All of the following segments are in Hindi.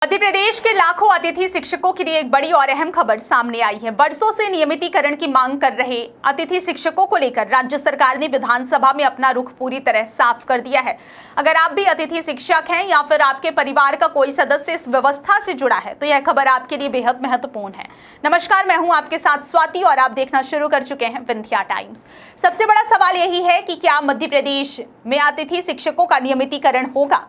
मध्य प्रदेश के लाखों अतिथि शिक्षकों के लिए एक बड़ी और अहम खबर सामने आई है। वर्षों से नियमितीकरण की मांग कर रहे अतिथि शिक्षकों को लेकर राज्य सरकार ने विधानसभा में अपना रुख पूरी तरह साफ कर दिया है। अगर आप भी अतिथि शिक्षक हैं या फिर आपके परिवार का कोई सदस्य इस व्यवस्था से जुड़ा है तो यह खबर आपके लिए बेहद महत्वपूर्ण है। नमस्कार, मैं हूं आपके साथ स्वाति और आप देखना शुरू कर चुके हैं विंध्या टाइम्स। सबसे बड़ा सवाल यही है कि क्या मध्य प्रदेश में अतिथि शिक्षकों का नियमितीकरण होगा?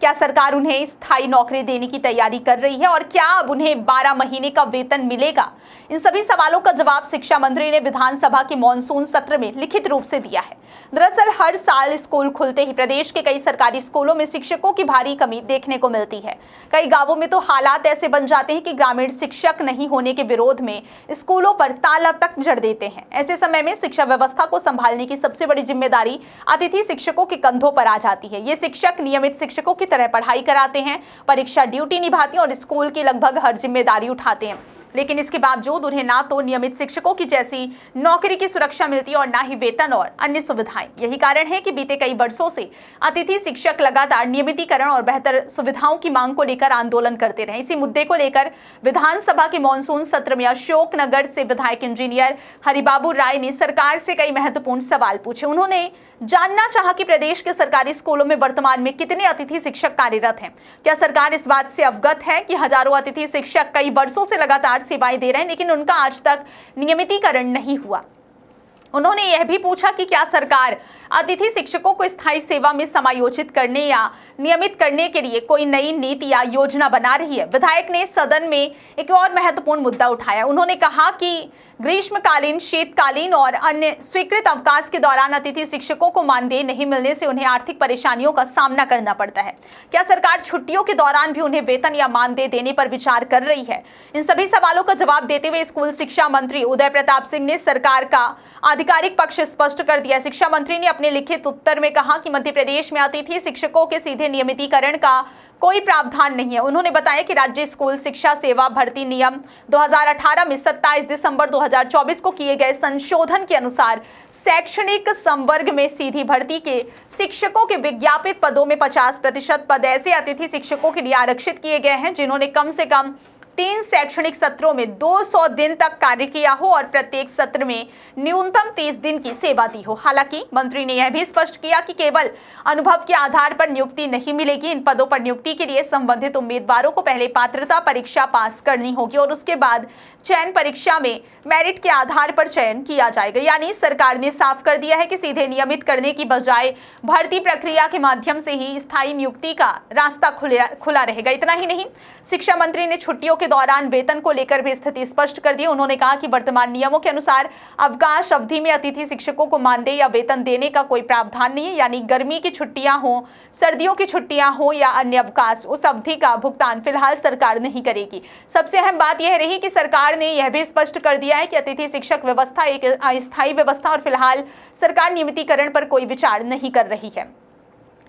क्या सरकार उन्हें स्थायी नौकरी देने की तैयारी कर रही है और क्या अब उन्हें 12 महीने का वेतन मिलेगा? इन सभी सवालों का जवाब शिक्षा मंत्री ने विधानसभा के मॉनसून सत्र में लिखित रूप से दिया है। दरअसल हर साल स्कूल खुलते ही प्रदेश के कई सरकारी स्कूलों में शिक्षकों की भारी कमी देखने को मिलती है। कई गांवों में तो हालात ऐसे बन जाते हैं कि ग्रामीण शिक्षक नहीं होने के विरोध में स्कूलों पर ताला तक जड़ देते हैं। ऐसे समय में शिक्षा व्यवस्था को संभालने की सबसे बड़ी जिम्मेदारी अतिथि शिक्षकों के कंधों पर आ जाती है। ये शिक्षक नियमित शिक्षकों की तरह पढ़ाई कराते हैं, परीक्षा ड्यूटी निभाते हैं और स्कूल की लगभग हर जिम्मेदारी उठाते हैं, लेकिन इसके बावजूद उन्हें ना तो नियमित शिक्षकों की जैसी नौकरी की सुरक्षा मिलती है और ना ही वेतन और अन्य सुविधाएं। यही कारण है कि बीते कई वर्षों से अतिथि शिक्षक लगातार नियमितीकरण और बेहतर सुविधाओं की मांग को लेकर आंदोलन करते रहे। इसी मुद्दे को लेकर विधानसभा के मॉनसून सत्र में अशोकनगर से विधायक इंजीनियर हरिबाबू राय ने सरकार से कई महत्वपूर्ण सवाल पूछे। उन्होंने जानना चाहा कि प्रदेश के सरकारी स्कूलों में वर्तमान में कितने अतिथि शिक्षक कार्यरत हैं। क्या सरकार इस बात से अवगत है कि हजारों अतिथि शिक्षक कई वर्षों से लगातार सेवाएं दे रहे हैं लेकिन उनका आज तक नियमितीकरण नहीं हुआ। उन्होंने यह भी पूछा कि क्या सरकार अतिथि शिक्षकों को स्थायी सेवा में समायोजित करने या नियमित करने के लिए कोई नई नीति या योजना बना रही है। विधायक ने सदन में एक और महत्वपूर्ण मुद्दा उठाया। उन्होंने कहा कि ग्रीष्मकालीन, शीतकालीन और अन्य स्वीकृत अवकाश के दौरान अतिथि शिक्षकों को मानदेय नहीं मिलने से उन्हें आर्थिक परेशानियों का सामना करना पड़ता है। क्या सरकार छुट्टियों के दौरान भी उन्हें वेतन या मानदेय देने पर विचार कर रही है? इन सभी सवालों का जवाब देते हुए स्कूल शिक्षा मंत्री उदय प्रताप सिंह ने सरकार का आधिकारिक पक्ष स्पष्ट कर दिया। शिक्षा मंत्री ने अपने लिखित उत्तर में कहा कि मध्य प्रदेश में अतिथि शिक्षकों के सीधे नियमितीकरण का कोई प्रावधान नहीं है। उन्होंने बताया कि राज्य स्कूल शिक्षा सेवा भर्ती नियम 2018 में 27 दिसंबर 2024 को किए गए संशोधन के अनुसार शैक्षणिक संवर्ग में सीधी भर्ती के शिक्षकों के विज्ञापित पदों में 50% पद ऐसे अतिथि शिक्षकों के लिए आरक्षित किए गए हैं जिन्होंने कम से कम 3 शैक्षणिक सत्रों में 200 दिन तक कार्य किया हो और प्रत्येक सत्र में न्यूनतम 30 दिन की सेवा दी हो। हालांकि मंत्री ने यह भी स्पष्ट किया कि केवल अनुभव के आधार पर नियुक्ति नहीं मिलेगी। इन पदों पर नियुक्ति के लिए संबंधित उम्मीदवारों को पहले पात्रता परीक्षा पास करनी होगी और उसके बाद चयन परीक्षा में मेरिट के आधार पर चयन किया जाएगा। यानी सरकार ने साफ कर दिया है कि सीधे नियमित करने की बजाय भर्ती प्रक्रिया के माध्यम से ही स्थायी नियुक्ति का रास्ता खुला रहेगा। इतना ही नहीं, शिक्षा मंत्री ने छुट्टियों के दौरान वेतन को लेकर भी स्थिति स्पष्ट कर दी। उन्होंने कहा कि वर्तमान नियमों के अनुसार अवकाश अवधि में अतिथि शिक्षकों को मानदेय या वेतन देने का कोई प्रावधान नहीं है। यानी गर्मी की छुट्टियां हो, सर्दियों की छुट्टियां हो या अन्य अवकाश, उस अवधि का भुगतान फिलहाल सरकार नहीं करेगी। सबसे अहम बात यह रही कि सरकार ने यह भी स्पष्ट कर दिया है कि अतिथि शिक्षक व्यवस्था एक अस्थायी व्यवस्था और फिलहाल सरकार नियमितीकरण पर कोई विचार नहीं कर रही है।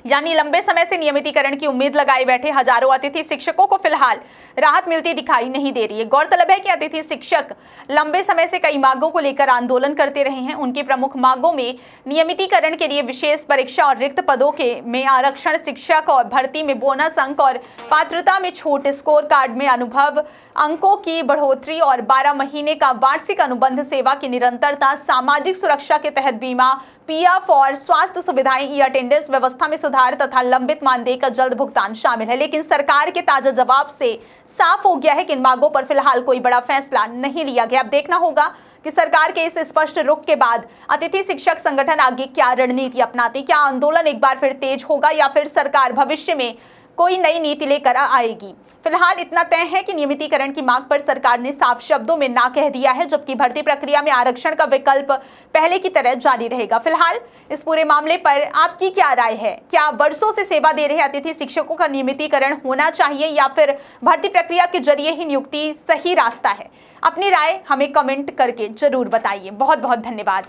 यानी लंबे समय से नियमितीकरण की उम्मीद लगाए बैठे हजारों अतिथि शिक्षकों को फिलहाल राहत मिलती दिखाई नहीं दे रही है। गौरतलब है कि अतिथि शिक्षक लंबे समय से कई मांगों को लेकर आंदोलन करते रहे हैं। उनकी प्रमुख मांगों में नियमितीकरण के लिए विशेष परीक्षा और रिक्त पदों में आरक्षण, शिक्षक और भर्ती में बोनस अंक और पात्रता में छूट, स्कोर कार्ड में अनुभव अंकों की बढ़ोतरी और 12 महीने का वार्षिक अनुबंध सेवा की निरंतरता, सामाजिक सुरक्षा के तहत बीमा, पीएफ और स्वास्थ्य सुविधाएं, ई अटेंडेंस व्यवस्था में सुधार तथा लंबित मानदेय का जल्द भुगतान शामिल है। लेकिन सरकार के ताजा जवाब से साफ हो गया है कि इन मांगों पर फिलहाल कोई बड़ा फैसला नहीं लिया गया। अब देखना होगा कि सरकार के इस स्पष्ट रुख के बाद अतिथि शिक्षक संगठन आगे क्या रणनीति अपनाती। क्या आंदोलन एक बार फिर तेज होगा या फिर सरकार भविष्य में कोई नई नीति लेकर आएगी? फिलहाल इतना तय है कि नियमितीकरण की मांग पर सरकार ने साफ शब्दों में ना कह दिया है, जबकि भर्ती प्रक्रिया में आरक्षण का विकल्प पहले की तरह जारी रहेगा। फिलहाल इस पूरे मामले पर आपकी क्या राय है? क्या वर्षों से सेवा दे रहे अतिथि शिक्षकों का नियमितीकरण होना चाहिए या फिर भर्ती प्रक्रिया के जरिए ही नियुक्ति सही रास्ता है? अपनी राय हमें कमेंट करके जरूर बताइए। बहुत बहुत धन्यवाद।